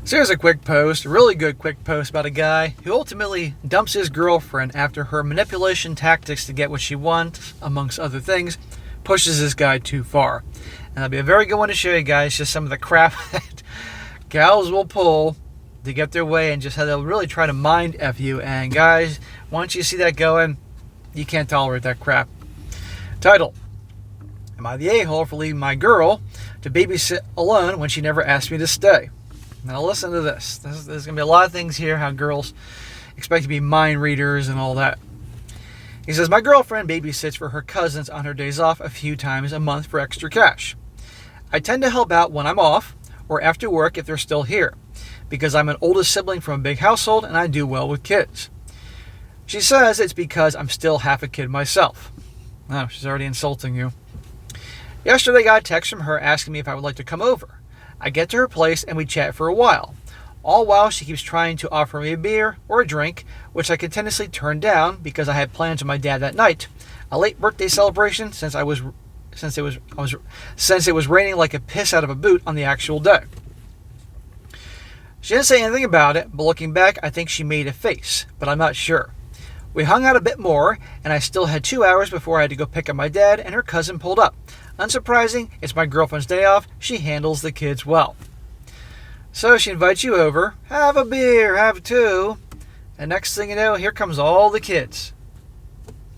So here's a quick post, a really good quick post about a guy who ultimately dumps his girlfriend after her manipulation tactics to get what she wants, amongst other things, pushes this guy too far. And that'll be a very good one to show you guys, just some of the crap that gals will pull to get their way and just how they'll really try to mind F you. And guys, once you see that going, you can't tolerate that crap. Title: Am I the a-hole for leaving my girl to babysit alone when she never asked me to stay? Now listen to this. There's going to be a lot of things here, how girls expect to be mind readers and all that. He says, my girlfriend babysits for her cousins on her days off a few times a month for extra cash. I tend to help out when I'm off or after work if they're still here, because I'm an oldest sibling from a big household and I do well with kids. She says it's because I'm still half a kid myself. Oh, she's already insulting you. Yesterday I got a text from her asking me if I would like to come over. I get to her place and we chat for a while. All while she keeps trying to offer me a beer or a drink, which I continuously turn down because I had plans with my dad that night. A late birthday celebration since it was raining like a piss out of a boot on the actual day. She didn't say anything about it, but looking back, I think she made a face, but I'm not sure. We hung out a bit more, and I still had 2 hours before I had to go pick up my dad, and her cousin pulled up. Unsurprising, it's my girlfriend's day off. She handles the kids well. So she invites you over, have a beer, have two, and next thing you know, here comes all the kids.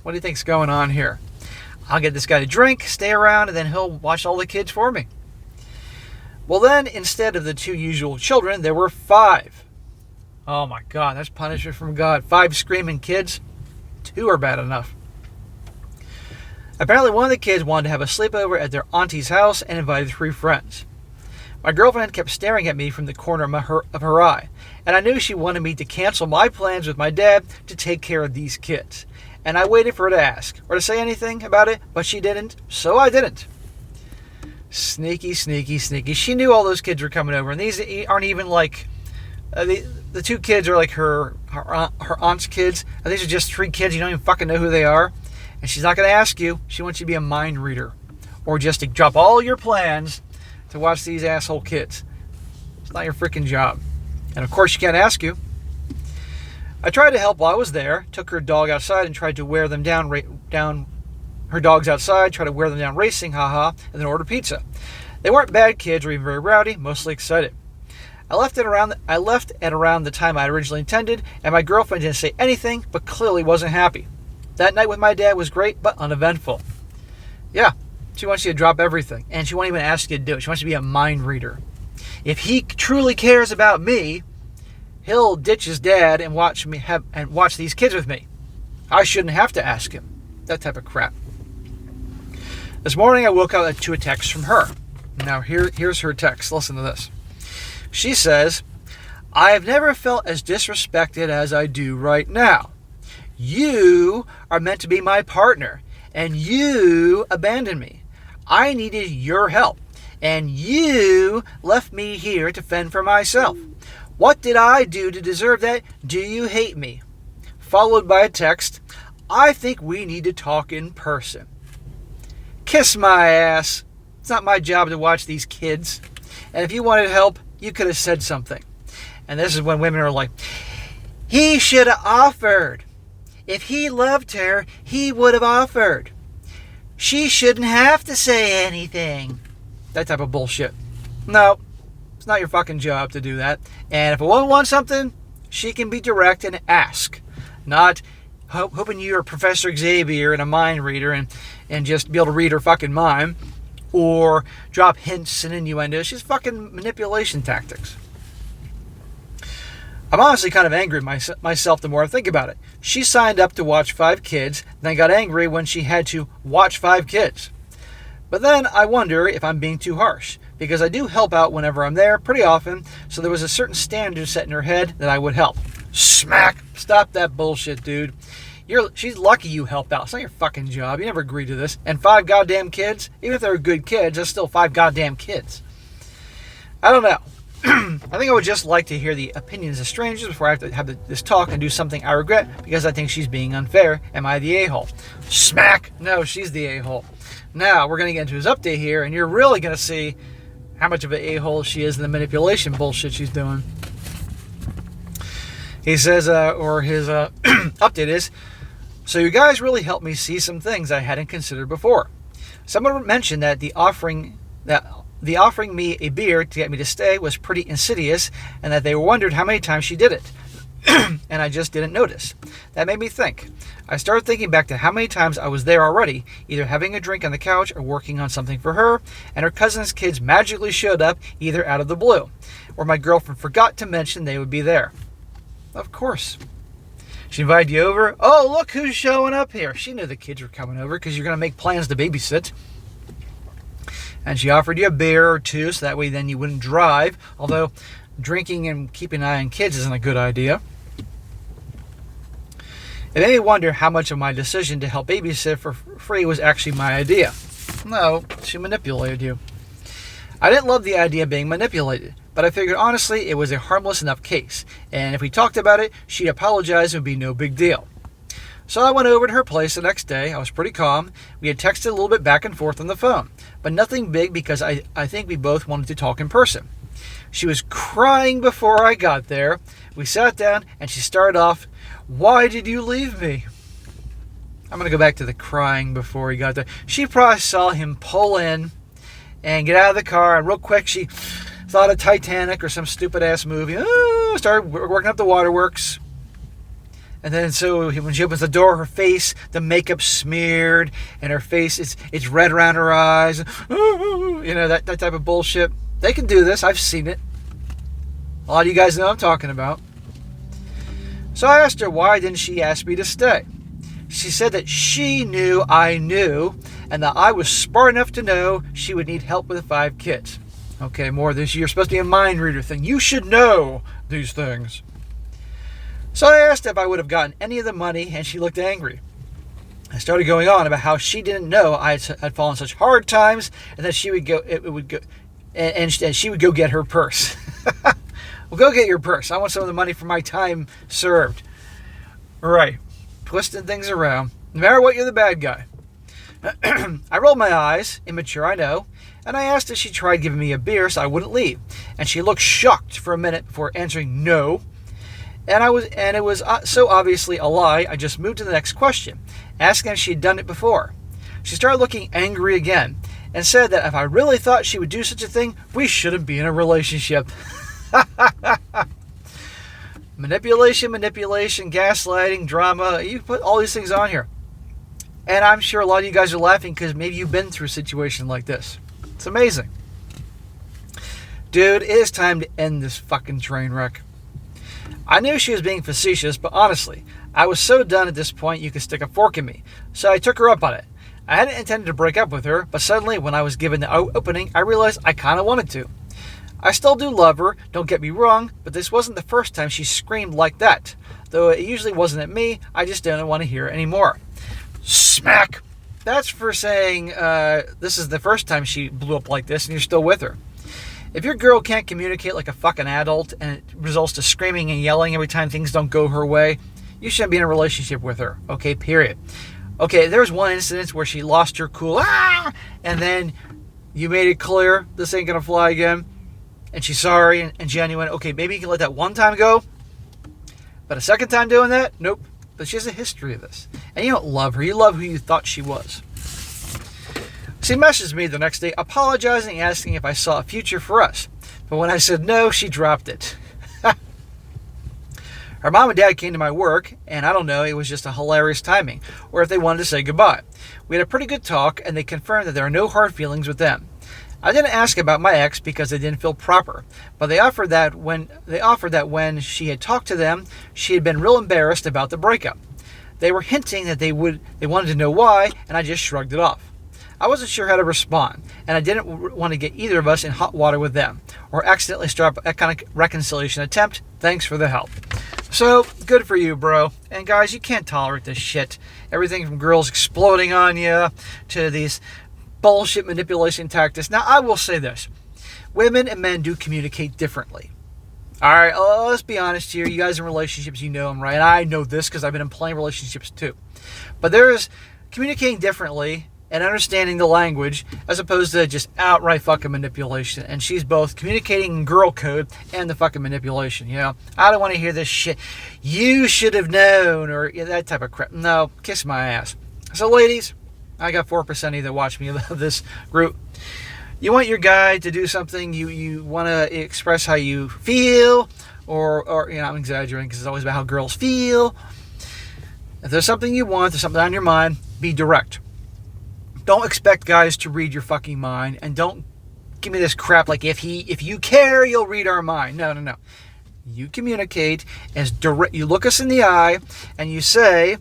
What do you think's going on here? I'll get this guy to drink, stay around, and then he'll watch all the kids for me. Well then, instead of the 2 usual children, there were 5. Oh my God, that's punishment from God. 5 screaming kids. 2 are bad enough. Apparently one of the kids wanted to have a sleepover at their auntie's house and invited 3 friends. My girlfriend kept staring at me from the corner of her eye, and I knew she wanted me to cancel my plans with my dad to take care of these kids. And I waited for her to ask or to say anything about it, but she didn't, so I didn't. Sneaky, sneaky, sneaky. She knew all those kids were coming over, and these aren't even like... The 2 kids are like her aunt's kids, and these are just 3 kids. You don't even fucking know who they are. And she's not going to ask you. She wants you to be a mind reader. Or just to drop all your plans to watch these asshole kids. It's not your freaking job. And of course she can't ask you. I tried to help while I was there. Took her dog outside and tried to wear them down her dogs outside. Tried to wear them down racing, haha. And then order pizza. They weren't bad kids or even very rowdy. Mostly excited. I left at around the time I originally intended, and my girlfriend didn't say anything, but clearly wasn't happy. That night with my dad was great, but uneventful. Yeah, she wants you to drop everything, and she won't even ask you to do it. She wants you to be a mind reader. If he truly cares about me, he'll ditch his dad and watch these kids with me. I shouldn't have to ask him. That type of crap. This morning I woke up to a text from her. Now here's her text. Listen to this. She says, I have never felt as disrespected as I do right now. You are meant to be my partner, and you abandoned me. I needed your help, and you left me here to fend for myself. What did I do to deserve that? Do you hate me? Followed by a text, I think we need to talk in person. Kiss my ass. It's not my job to watch these kids. And if you wanted help, you could have said something. And this is when women are like, he should have offered. If he loved her, he would have offered. She shouldn't have to say anything. That type of bullshit. No, it's not your fucking job to do that. And if a woman wants something, she can be direct and ask. Not hoping you're Professor Xavier and a mind reader and just be able to read her fucking mind. Or drop hints and innuendos. She's fucking manipulation tactics. I'm honestly kind of angry at myself the more I think about it. She signed up to watch 5 kids, then got angry when she had to watch 5 kids. But then I wonder if I'm being too harsh, because I do help out whenever I'm there pretty often, so there was a certain standard set in her head that I would help. Smack! Stop that bullshit, dude. She's lucky you help out. It's not your fucking job. You never agreed to this. And 5 goddamn kids, even if they're good kids, that's still 5 goddamn kids. I don't know. I think I would just like to hear the opinions of strangers before I have to have this talk and do something I regret because I think she's being unfair. Am I the a-hole? Smack! No, she's the a-hole. Now, we're going to get into his update here, and you're really going to see how much of an a-hole she is in the manipulation bullshit she's doing. He says, or his update is, so you guys really helped me see some things I hadn't considered before. Someone mentioned that the offering me a beer to get me to stay was pretty insidious, and that they wondered how many times she did it. And I just didn't notice. That made me think. I started thinking back to how many times I was there already, either having a drink on the couch or working on something for her, and her cousin's kids magically showed up either out of the blue, or my girlfriend forgot to mention they would be there. Of course. She invited you over. Oh, look who's showing up here. She knew the kids were coming over because you're going to make plans to babysit. And she offered you a beer or two, so that way then you wouldn't drive, although drinking and keeping an eye on kids isn't a good idea. It made me wonder how much of my decision to help babysit for free was actually my idea. No, she manipulated you. I didn't love the idea of being manipulated, but I figured honestly it was a harmless enough case, and if we talked about it, she'd apologize and it would be no big deal. So I went over to her place the next day. I was pretty calm. We had texted a little bit back and forth on the phone, but nothing big because I think we both wanted to talk in person. She was crying before I got there. We sat down and she started off, "Why did you leave me?" I'm going to go back to the crying before he got there. She probably saw him pull in and get out of the car, and real quick she thought of Titanic or some stupid ass movie. Started working up the waterworks. And then so when she opens the door, her face, the makeup smeared, and her face, it's red around her eyes. You know, that type of bullshit. They can do this. I've seen it. A lot of you guys know what I'm talking about. So I asked her why didn't she ask me to stay. She said that she knew I knew, and that I was smart enough to know she would need help with 5 kids. Okay, more of this. You're supposed to be a mind reader thing. You should know these things. So I asked if I would have gotten any of the money, and she looked angry. I started going on about how she didn't know I'd fallen such hard times, and that she would go. It would go, and she would go get her purse. Well, go get your purse. I want some of the money for my time served. Right, twisting things around. No matter what, you're the bad guy. I rolled my eyes, immature I know, and I asked if she tried giving me a beer so I wouldn't leave, and she looked shocked for a minute before answering no. And it was so obviously a lie, I just moved to the next question, asking if she had done it before. She started looking angry again, and said that if I really thought she would do such a thing, we shouldn't be in a relationship. Manipulation, gaslighting, drama, you put all these things on here. And I'm sure a lot of you guys are laughing because maybe you've been through a situation like this. It's amazing. Dude, it is time to end this fucking train wreck. I knew she was being facetious, but honestly, I was so done at this point you could stick a fork in me, so I took her up on it. I hadn't intended to break up with her, but suddenly when I was given the opening, I realized I kind of wanted to. I still do love her, don't get me wrong, but this wasn't the first time she screamed like that. Though it usually wasn't at me, I just didn't want to hear it anymore. Smack! That's for saying this is the first time she blew up like this and you're still with her. If your girl can't communicate like a fucking adult and it results to screaming and yelling every time things don't go her way, you shouldn't be in a relationship with her. Okay, period. Okay, there was one instance where she lost her cool, and then you made it clear this ain't gonna fly again, and she's sorry and genuine. Okay, maybe you can let that one time go, but a second time doing that, nope. But she has a history of this, and you don't love her. You love who you thought she was. She messaged me the next day apologizing, asking if I saw a future for us. But when I said no, she dropped it. Her mom and dad came to my work, and I don't know, it was just a hilarious timing, or if they wanted to say goodbye. We had a pretty good talk, and they confirmed that there are no hard feelings with them. I didn't ask about my ex because they didn't feel proper, but they offered that when she had talked to them, she had been real embarrassed about the breakup. They were hinting that they wanted to know why, and I just shrugged it off. I wasn't sure how to respond, and I didn't want to get either of us in hot water with them, or accidentally start a kind of reconciliation attempt. Thanks for the help. So, good for you, bro. And guys, you can't tolerate this shit. Everything from girls exploding on you to these bullshit manipulation tactics. Now, I will say this. Women and men do communicate differently. Alright, let's be honest here. You guys in relationships, you know them, right? And I know this because I've been in plenty of relationships too. But there is communicating differently and understanding the language as opposed to just outright fucking manipulation. And she's both communicating in girl code and the fucking manipulation. You know, I don't want to hear this shit. You should have known, or that type of crap. No, kiss my ass. So, ladies, I got 4% of you that watch me of this group. You want your guy to do something, you want to express how you feel, or you know, I'm exaggerating because it's always about how girls feel. If there's something you want, there's something on your mind, be direct. Don't expect guys to read your fucking mind, and don't give me this crap like if you care, you'll read our mind. No. You communicate as direct. You look us in the eye and you say,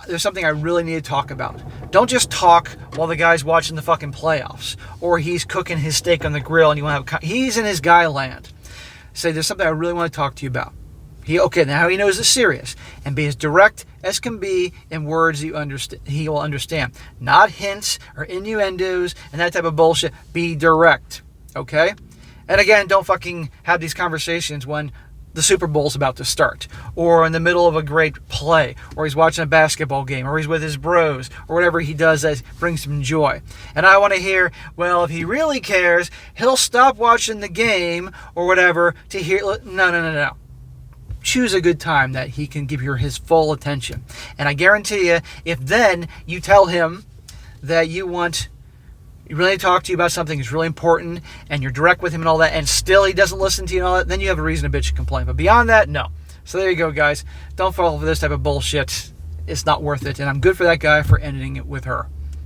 there's something I really need to talk about. Don't just talk while the guy's watching the fucking playoffs or he's cooking his steak on the grill and you want to have he's in his guy land. Say, there's something I really want to talk to you about. Now he knows it's serious, and be as direct as can be in words he will understand. Not hints or innuendos and that type of bullshit. Be direct, okay? And again, don't fucking have these conversations when the Super Bowl's about to start, or in the middle of a great play, or he's watching a basketball game, or he's with his bros, or whatever he does that brings him joy. And I want to hear, well, if he really cares, he'll stop watching the game or whatever to hear. No. Choose a good time that he can give you his full attention. And I guarantee you, if then you tell him that you really talk to you about something that's really important, and you're direct with him and all that, and still he doesn't listen to you and all that, then you have a reason to bitch and complain. But beyond that, no. So there you go, guys. Don't fall for this type of bullshit. It's not worth it. And I'm good for that guy for ending it with her.